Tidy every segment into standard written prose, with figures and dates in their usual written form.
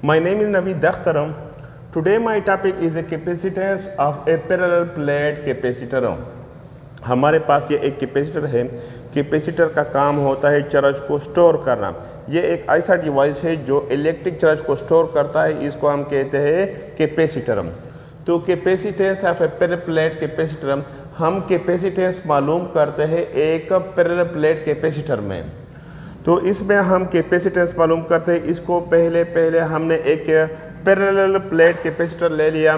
My name is Naveed Dakhtaram. Today my topic is the capacitance of a parallel plate capacitor. हमारे पास ये एक capacitor है। Capacitor का काम होता है चार्ज को स्टोर करना। ये एक ऐसा डिवाइस है जो इलेक्ट्रिक चार्ज को स्टोर करता है, इसको हम कहते हैं कैपेसिटर। तो capacitance of a parallel plate capacitor, हम कैपेसिटेंस मालूम करते हैं एक पैरेलल प्लेट कैपेसिटर में। तो इसमें हम कैपेसिटेंस मालूम करते हैं। इसको पहले हमने एक पैरेलल प्लेट कैपेसिटर ले लिया।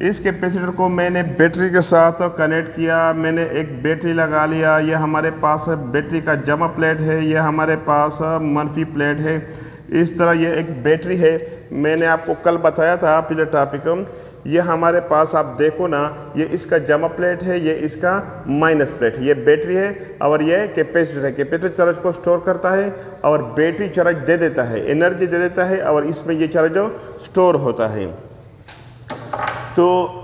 इस कैपेसिटर को मैंने बैटरी के साथ कनेक्ट किया। मैंने एक बैटरी लगा लिया। ये हमारे पास बैटरी का जमा प्लेट है, ये हमारे पास मनफी प्लेट है। इस तरह ये एक बैटरी है। मैंने आपको कल बताया था पिछले टॉपिक। ये हमारे पास आप देखो ना, ये इसका जमा प्लेट है, ये इसका माइनस प्लेट है। ये बैटरी है और ये कैपेसिटर है। कैपेसिटर चार्ज को स्टोर करता है और बैटरी चार्ज दे देता है, एनर्जी दे देता है और इसमें ये चार्ज स्टोर होता है। तो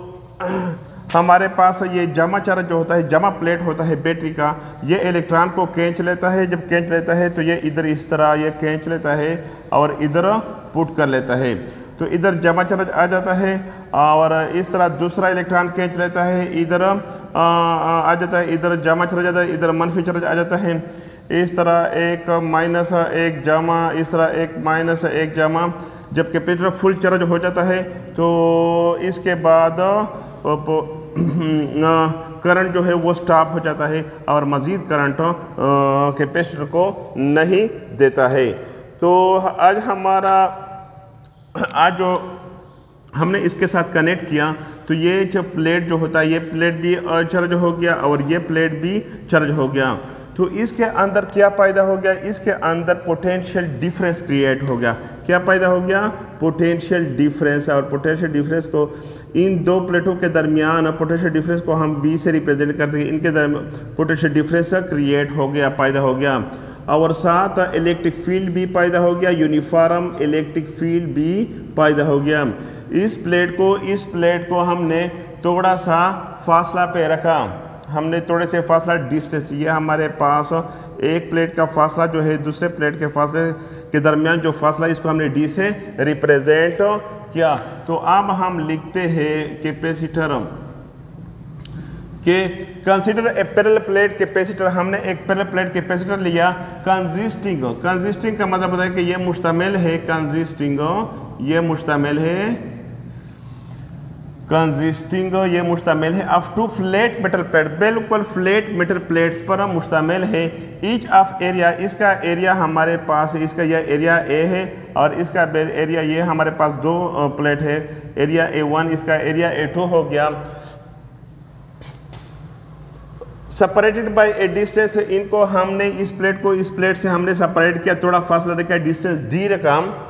हमारे पास ये जमा चार्ज जो होता है, जमा प्लेट होता है बैटरी का, ये इलेक्ट्रॉन को खींच लेता है। जब खींच लेता है तो ये इधर इस तरह ये खींच लेता है और इधर पुट कर लेता है। तो इधर जमा चार्ज आ जाता है और इस तरह दूसरा इलेक्ट्रॉन खींच लेता है, इधर आ जाता है, इधर जमा चार्ज आ जाता है, इधर मनफी चार्ज आ जाता है। इस तरह एक माइनस एक जमा, इस तरह एक माइनस एक जमा। जब कैपेसिटर फुल चार्ज हो जाता है तो इसके बाद करंट जो है वो स्टॉप हो जाता है और मज़ीद करंट कैपेसिटर को नहीं देता है। तो आज जो हमने इसके साथ कनेक्ट किया तो ये जो प्लेट जो होता है, ये प्लेट भी चार्ज हो गया और ये प्लेट भी चार्ज हो गया। तो इसके अंदर क्या पैदा हो गया? इसके अंदर पोटेंशियल डिफरेंस क्रिएट हो गया। क्या पैदा हो गया? Potential difference. और पोटेंशियल डिफरेंस को इन दो प्लेटों के दरमियान पोटेंशियल डिफरेंस को हम V से रिप्रेजेंट करते हैं। इनके दरमियान पोटेंशियल डिफरेंस क्रिएट हो गया, पैदा हो गया और साथ इलेक्ट्रिक फील्ड भी पैदा हो गया, यूनिफॉर्म इलेक्ट्रिक फील्ड भी पैदा हो गया। इस प्लेट को हमने थोड़ा सा फासला पे रखा। हमने थोड़े से फासला डिस्टेंस, ये हमारे पास एक प्लेट का फासला जो है दूसरे प्लेट के फासले के दरमियान जो फासला, इसको हमने D से रिप्रेजेंट किया। तो अब हम लिखते हैं कैपेसिटर के consider a parallel plate capacitor. हमने एक पैरेलल प्लेट कैपेसिटर लिया कंसिस्टिंग का मतलब होता है कि ये मुश्तमिल है, ये मुश्तमिल है of two flat metal plate, बिल्कुल फ्लैट मेटल प्लेट्स पर मुश्तमिल है। ईच ऑफ एरिया, इसका एरिया हमारे पास, इसका यह एरिया A है और इसका एरिया ये हमारे पास दो प्लेट है, एरिया A1, इसका एरिया A2 हो गया। सेपरेटेड बाय ए डिस्टेंस, इनको हमने इस प्लेट से हमने सेपरेट किया, थोड़ा फासला रखा, डिस्टेंस D रखा।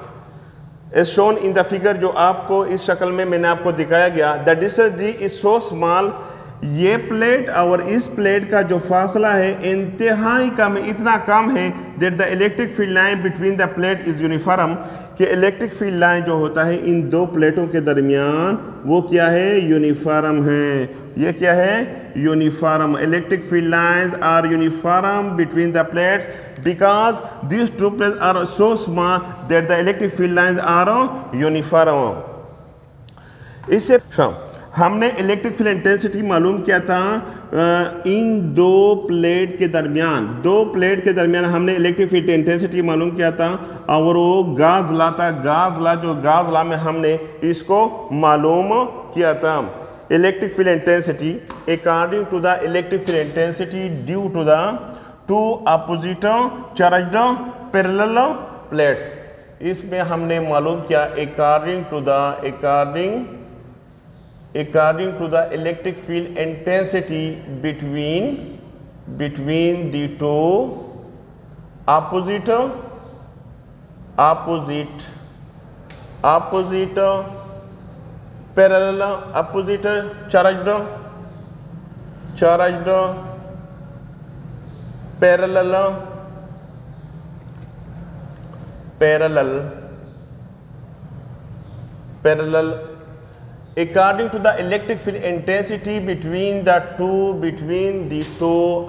As shown in the figure, जो आपको इस शक्ल में मैंने आपको दिखाया गया। The distance D is so small, ये प्लेट और इस प्लेट का जो फासला है इंतहाई कम है, इतना कम है that the electric field line between the plate is uniform, कि इलेक्ट्रिक फील्ड लाइन जो होता है इन दो प्लेटों के दरमियान वो क्या है? यूनिफॉर्म है। ये क्या है? Uniform. Electric field lines are uniform between the plates because these two plates are so small that the electric field lines are uniform. इससे हमने इलेक्ट्रिक फील्ड इंटेंसिटी मालूम किया था इन दो प्लेट के दरमियान हमने इलेक्ट्रिक फील्ड इंटेंसिटी मालूम किया था और वो गाज ला में हमने इसको मालूम किया था। Electric field intensity according to the electric field intensity due to the two opposite charged parallel plates, इसमें हमने मालूम किया according to the electric field intensity between the two opposite parallel opposite charged parallel according to the electric field intensity between the two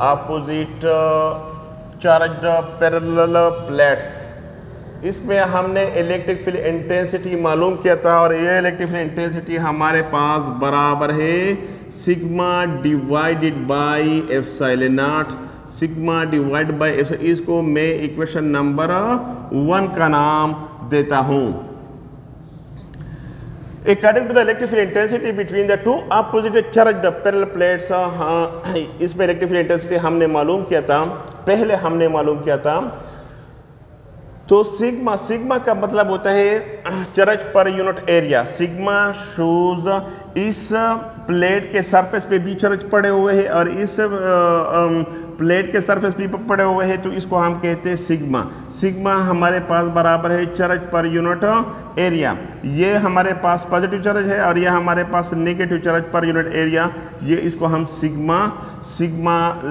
opposite charged parallel plates, इसमें हमने electric field intensity मालूम किया था और ये इलेक्ट्रिक फील्ड इंटेंसिटी हमारे पास बराबर है sigma divided by epsilon not. Sigma divide by epsilon, इसको मैं इक्वेशन नंबर 1 का नाम देता हूं। According to the electric field intensity between the two opposite charged parallel plates, इसमें इलेक्ट्रिक फील्ड इंटेंसिटी हमने मालूम किया था, पहले हमने मालूम किया था। तो सिग्मा, सिग्मा का मतलब होता है charge per unit area. Sigma shows इस प्लेट के सरफेस पे भी चार्ज पड़े हुए हैं और इस प्लेट के सरफेस भी पड़े हुए हैं, तो इसको हम कहते हैं सिग्मा। सिग्मा हमारे पास बराबर है चार्ज पर यूनिट एरिया। ये हमारे पास पॉजिटिव चार्ज है और ये हमारे पास negative charge per unit area, ये इसको हम सिग्मा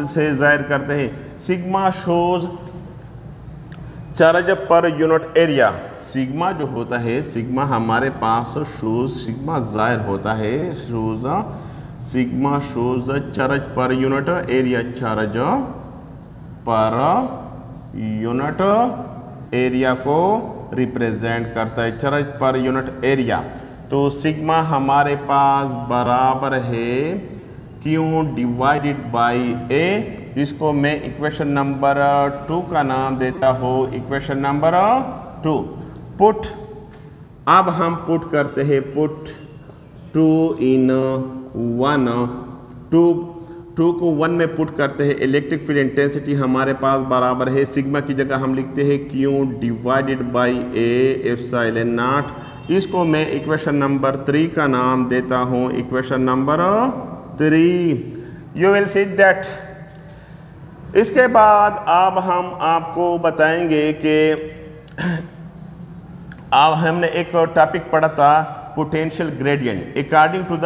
से जाहिर करते हैं। Sigma shows charge per unit area. Sigma जो होता है, सिग्मा हमारे पास शोज, सिग्मा जाहिर होता है shows, sigma shows charge per unit area, charge per unit area को रिप्रेजेंट करता है, चार्ज पर यूनिट एरिया। तो सिग्मा हमारे पास बराबर है Q डिवाइडेड बाई A, इसको मैं इक्वेशन नंबर 2 का नाम देता हूँ, इक्वेशन नंबर 2। पुट, अब हम पुट करते हैं, पुट 2 in 1, 2 को 1 में पुट करते हैं। इलेक्ट्रिक फील्ड इंटेंसिटी हमारे पास बराबर है, सिग्मा की जगह हम लिखते हैं Q divided by A epsilon not, इसको मैं इक्वेशन नंबर 3 का नाम देता हूँ, equation number 3। You will see that. इसके बाद अब हम आपको बताएंगे कि अब हमने एक टॉपिक पढ़ा था potential gradient. According to the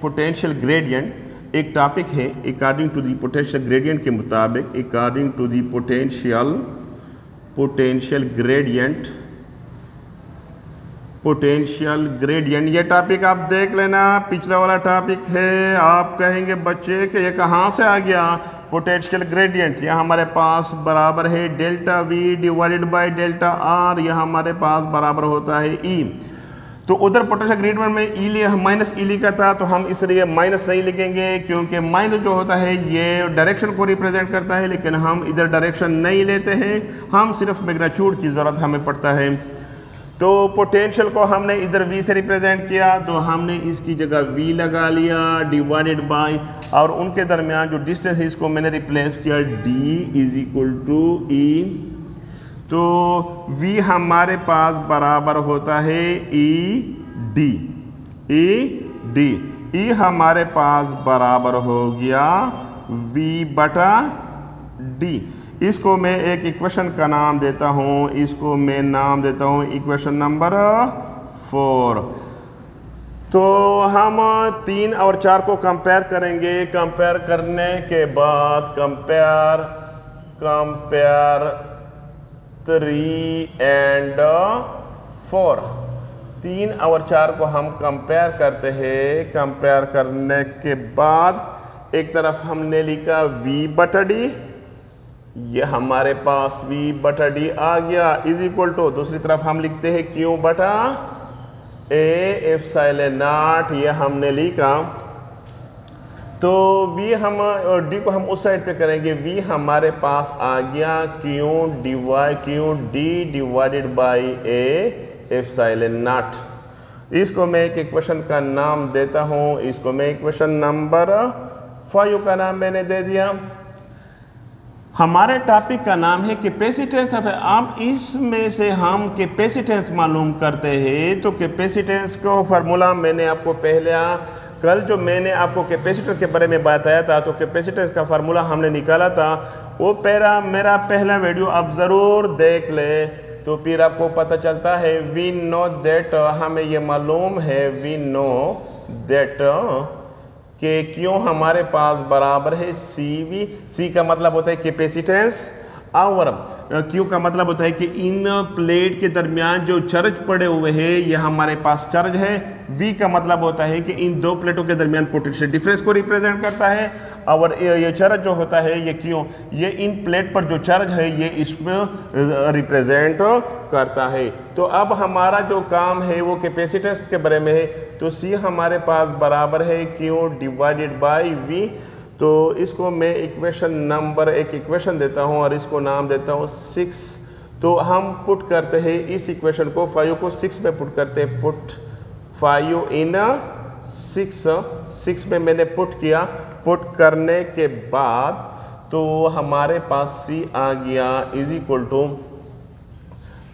potential gradient एक टॉपिक है, according to the potential gradient के मुताबिक, according to the potential gradient, ये टॉपिक आप देख लेना, पिछला वाला टॉपिक है। आप कहेंगे बच्चे कि ये कहाँ से आ गया पोटेंशियल ग्रेडियंट? यह हमारे पास बराबर है delta we divided by delta R, यह हमारे पास बराबर होता है ई। तो उधर पोटेंशियल ग्रेडियंट में ई लिया, माइनस ई लिखा था, तो हम इसलिए माइनस नहीं लिखेंगे, क्योंकि माइनस जो होता है ये डायरेक्शन को रिप्रेजेंट करता है, लेकिन हम इधर डायरेक्शन नहीं लेते हैं, हम सिर्फ मैग्नीट्यूड की ज़रूरत हमें पड़ता है। तो पोटेंशियल को हमने इधर V से रिप्रेजेंट किया, तो हमने इसकी जगह V लगा लिया डिवाइडेड बाय, और उनके दरमियान जो डिस्टेंस है इसको मैंने रिप्लेस किया D is equal to E। तो V हमारे पास बराबर होता है E D हमारे पास बराबर हो गया V बटा D। इसको मैं एक इक्वेशन का नाम देता हूँ, इसको मैं नाम देता हूँ इक्वेशन नंबर 4। तो हम 3 और 4 को कंपेयर करेंगे। कंपेयर करने के बाद कंपेयर 3 and 4, 3 और 4 को हम कंपेयर करते हैं। कंपेयर करने के बाद एक तरफ हमने लिखा V बटा D, ये हमारे पास V बटा D आ गया, इज इक्वल टू दूसरी तरफ हम लिखते हैं Q बटा A एप्सिलॉन नॉट, ये हमने लिखा। तो V हम और D को हम उस साइड पे करेंगे, V हमारे पास आ गया Q D divided by A epsilon not. इसको मैं एक इक्वेशन का नाम देता हूँ, इसको मैं इक्वेशन नंबर 5 का नाम मैंने दे दिया। हमारे टॉपिक का नाम है कैपेसिटेंस ऑफ। अब इसमें से हम कैपेसिटेंस मालूम करते हैं। तो कैपेसिटेंस को फार्मूला मैंने आपको कल जो मैंने आपको कैपेसिटर के बारे में बताया था, तो कैपेसिटेंस का फार्मूला हमने निकाला था, वो मेरा पहला वीडियो आप ज़रूर देख ले, तो फिर आपको पता चलता है। वी नो दैट, हमें ये मालूम है, वी नो दैट कि क्यों हमारे पास बराबर है CV। C का मतलब होता है कैपेसिटेंस, और Q का मतलब होता है कि इन प्लेट के दरमियान जो चार्ज पड़े हुए हैं ये हमारे पास चार्ज है। V का मतलब होता है कि इन दो प्लेटों के दरमियान पोटेंशियल डिफरेंस को रिप्रेजेंट करता है, और ये चार्ज जो होता है ये क्यों, ये इन प्लेट पर जो चार्ज है ये इसमें रिप्रेजेंट करता है। तो अब हमारा जो काम है वो कैपेसिटेंस के बारे में है। तो C हमारे पास बराबर है Q डिवाइडेड बाई V। तो इसको मैं इक्वेशन नंबर एक इक्वेशन देता हूँ और इसको नाम देता हूँ 6। तो हम पुट करते हैं इस इक्वेशन को 5 को 6 में पुट करते हैं। पुट 5 इन 6 में मैंने पुट किया। पुट करने के बाद तो हमारे पास C आ गया इज इक्वल टू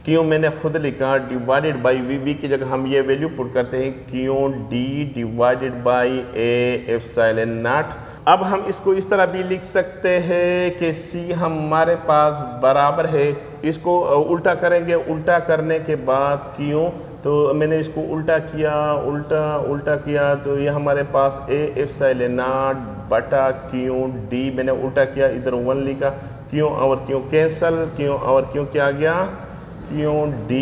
क्यों मैंने खुद लिखा डिवाइडेड बाई V की जगह हम ये वैल्यू पुट करते हैं क्यों D divided by A epsilon not. अब हम इसको इस तरह भी लिख सकते हैं कि C हमारे पास बराबर है, इसको उल्टा करेंगे, उल्टा करने के बाद क्यों, तो मैंने इसको उल्टा किया, उल्टा किया तो ये हमारे पास A एप्सिलॉन नॉट बटा क्यों D मैंने उल्टा किया, इधर 1 लिखा, क्यों और क्यों कैंसल, क्यों और क्यों क्या आ गया क्यों D,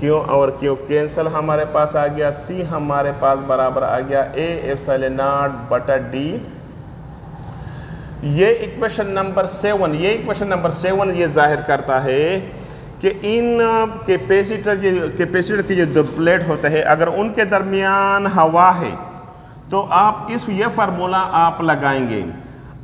क्यों और क्यों कैंसल, हमारे पास आ गया C हमारे पास बराबर आ गया A एप्सिलॉन नॉट बटा D। ये इक्वेशन नंबर 7, ये इक्वेशन नंबर 7 ये जाहिर करता है कि इन कैपेसिटर की जो दो प्लेट होते हैं अगर उनके दरमियान हवा है तो आप ये फार्मूला आप लगाएंगे।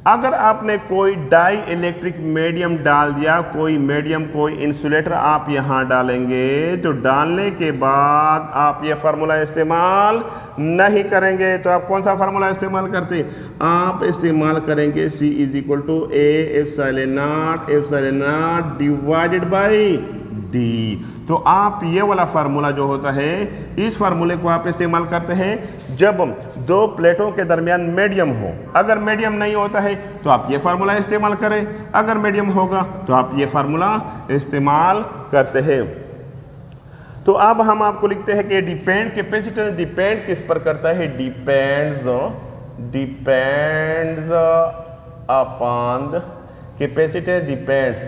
अगर आपने कोई डाई इलेक्ट्रिक मीडियम डाल दिया, कोई मीडियम कोई इंसुलेटर आप यहाँ डालेंगे, तो डालने के बाद आप ये फार्मूला इस्तेमाल नहीं करेंगे। तो आप कौन सा फार्मूला इस्तेमाल करते हैं, आप इस्तेमाल करेंगे C is equal to A epsilon naught divided by D। तो आप ये वाला फार्मूला जो होता है इस फार्मूले को आप इस्तेमाल करते हैं जब दो प्लेटों के दरमियान मीडियम हो। अगर मीडियम नहीं होता है तो आप ये फार्मूला इस्तेमाल करें, अगर मीडियम होगा तो आप ये फार्मूला इस्तेमाल करते हैं। तो अब हम आपको लिखते हैं कि डिपेंड कैपेसिटेंस डिपेंड किस पर करता है, डिपेंड्स अपॉन कैपेसिटेंस डिपेंड्स,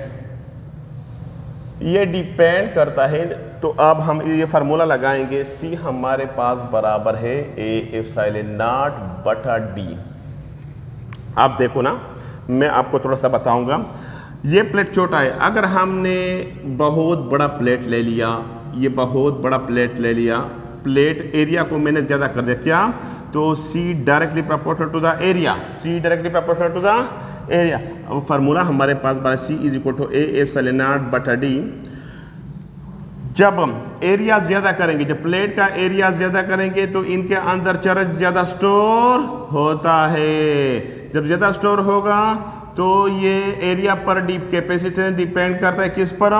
ये डिपेंड करता है। तो अब हम ये फार्मूला लगाएंगे C हमारे पास बराबर है A एप्सिलॉन नॉट बटा D। आप देखो ना, मैं आपको थोड़ा सा बताऊंगा। ये प्लेट छोटा है, अगर हमने बहुत बड़ा प्लेट ले लिया, ये बहुत बड़ा प्लेट ले लिया, प्लेट एरिया को मैंने ज़्यादा कर दिया क्या, तो C directly proportional to the area, C directly proportional to the area. अब फार्मूला हमारे पास बड़ा C is equal to A epsilon naught बटा D। जब एरिया ज़्यादा करेंगे, जब प्लेट का एरिया ज़्यादा करेंगे तो इनके अंदर चार्ज ज़्यादा स्टोर होता है। जब ज़्यादा स्टोर होगा तो ये एरिया पर कैपेसिटेंस डिपेंड करता है किस पर,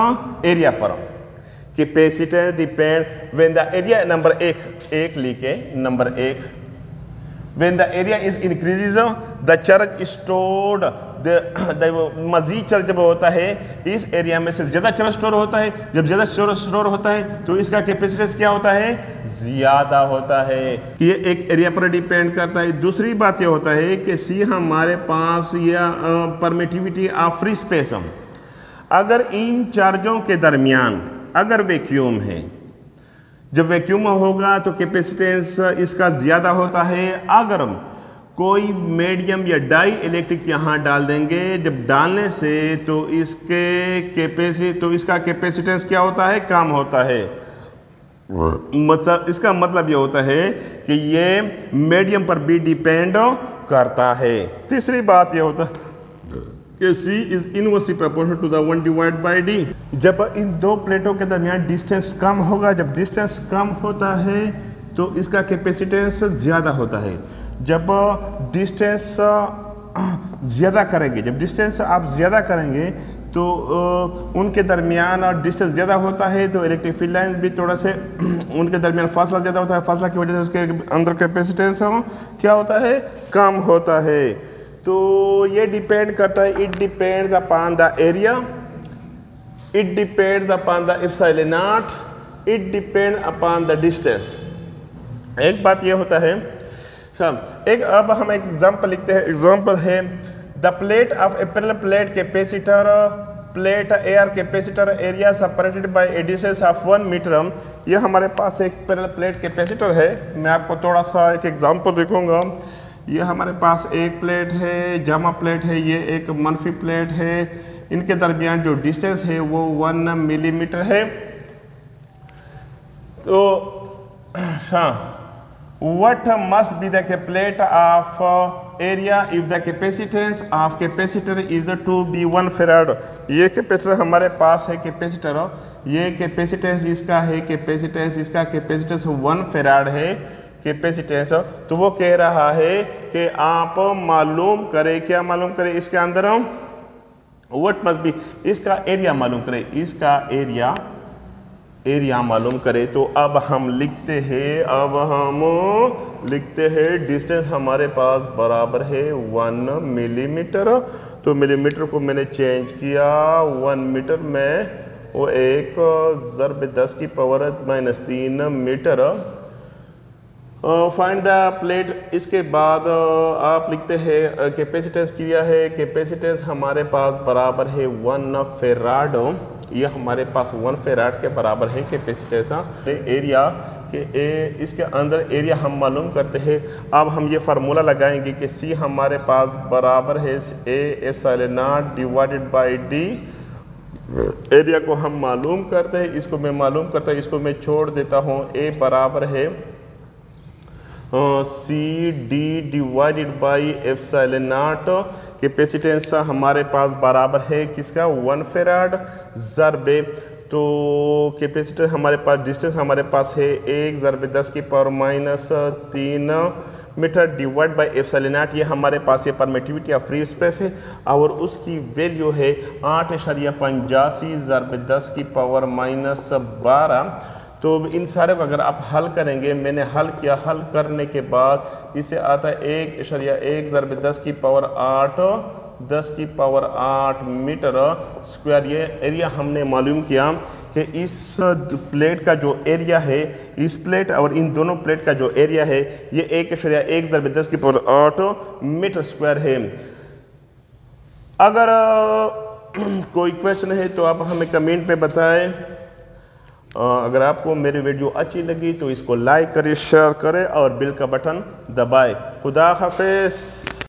एरिया पर। Capacitance depend when the area number एक लिखे number 1 when the area is increases the charge stored the मजीद चार्ज जब होता है इस एरिया में से ज़्यादा चार्ज स्टोर होता है। जब ज़्यादा स्टोर होता है तो इसका कैपेसिटेंस क्या होता है, ज़्यादा होता है। कि ये एक एरिया पर डिपेंड करता है। दूसरी बात ये होता है कि C हमारे पास या परमिटिविटी ऑफ फ्री स्पेस, अगर इन चार्जों के दरमियान अगर वैक्यूम है, जब वैक्यूम होगा तो कैपेसिटेंस इसका ज़्यादा होता है। अगर कोई मीडियम या डाई इलेक्ट्रिक यहाँ डाल देंगे, जब डालने से तो इसका कैपेसिटेंस क्या होता है, कम होता है। मतलब इसका मतलब ये होता है कि ये मीडियम पर भी डिपेंड करता है। तीसरी बात ये होता है कि C is inversely proportional to the 1 divide by D। जब इन दो प्लेटों के दरमियान डिस्टेंस कम होगा, जब डिस्टेंस कम होता है तो इसका कैपेसिटेंस ज़्यादा होता है। जब डिस्टेंस ज़्यादा करेंगे, जब डिस्टेंस आप ज़्यादा करेंगे तो उनके दरमियान डिस्टेंस ज़्यादा होता है तो इलेक्ट्रिक फील्ड लाइन्स भी थोड़ा से उनके दरमियान फासला ज़्यादा होता है। फासला की वजह से उसके अंदर कैपेसिटेंस क्या होता है, कम होता है। तो ये डिपेंड करता है, it depends upon the area, it depends upon the epsilon not, it depend upon the distance. एक बात ये होता है, अब हम एक एग्जांपल लिखते हैं। एग्जांपल है the plate of a parallel plate capacitor, plate air capacitor area separated by a distance of 1 metre. ये हमारे पास एक पैरेलल प्लेट कैपेसिटर है। मैं आपको थोड़ा सा एक एग्जांपल लिखूंगा। ये हमारे पास एक प्लेट है, जमा प्लेट है, ये एक मनफी प्लेट है। इनके दरमियान जो डिस्टेंस है वो 1 मिलीमीटर है। तो what must be the plate of area if the capacitance of capacitor is to be 1 farad। ये कैपेसिटर हमारे पास है, कैपेसिटर, ये कैपेसिटेंस इसका है, कैपेसिटेंस इसका, कैपेसिटेंस 1 फैराड है कैपेसिटेंस। तो वो कह रहा है कि आप मालूम करें, क्या मालूम करें, इसके अंदर व्हाट मस्ट बी, इसका एरिया मालूम करें, इसका एरिया मालूम करें। तो अब हम लिखते हैं, डिस्टेंस हमारे पास बराबर है 1 मिलीमीटर। तो मिलीमीटर को मैंने चेंज किया 1 मीटर में, वो एक ज़रब 10 की power -3 metre. Find the plate. इसके बाद आप लिखते हैं कैपेसिटेंस किया है, कैपेसिटेंस हमारे पास बराबर है 1 फैराड। ये हमारे पास 1 फैराड के बराबर है कैपेसिटेंस। एरिया के इसके अंदर एरिया हम मालूम करते हैं। अब हम ये फार्मूला लगाएंगे कि सी हमारे पास बराबर है A epsilon naught divided by D. Area को हम मालूम करते हैं, इसको मैं मालूम करता हूँ, इसको मैं छोड़ देता हूँ। A बराबर है C D divided by epsilon naught. Capacitance हमारे पास बराबर है किसका, 1 फैराड ज़रबे। तो कैपेसिटर हमारे पास, डिस्टेंस हमारे पास है 1 ज़रबे 10 की power -3 metre divide by epsilon naught. ये हमारे पास ये परमिटिविटी ऑफ फ्री स्पेस है और उसकी वैल्यू है 8.85 ज़रबे 10 की पावर -12। तो इन सारे को अगर आप हल करेंगे, मैंने हल किया, हल करने के बाद इसे आता है 1.1 ज़रबे 10 की पावर 8 मीटर स्क्वायर। ये एरिया हमने मालूम किया कि इस प्लेट का जो एरिया है, इस प्लेट और इन दोनों प्लेट का जो एरिया है, ये 1.1 ज़रबे 10 की पावर 8 मीटर स्क्वायर है। अगर कोई क्वेश्चन है तो आप हमें कमेंट पे बताएं। अगर आपको मेरी वीडियो अच्छी लगी तो इसको लाइक करें, शेयर करें और बेल का बटन दबाएं। खुदा हाफिज़।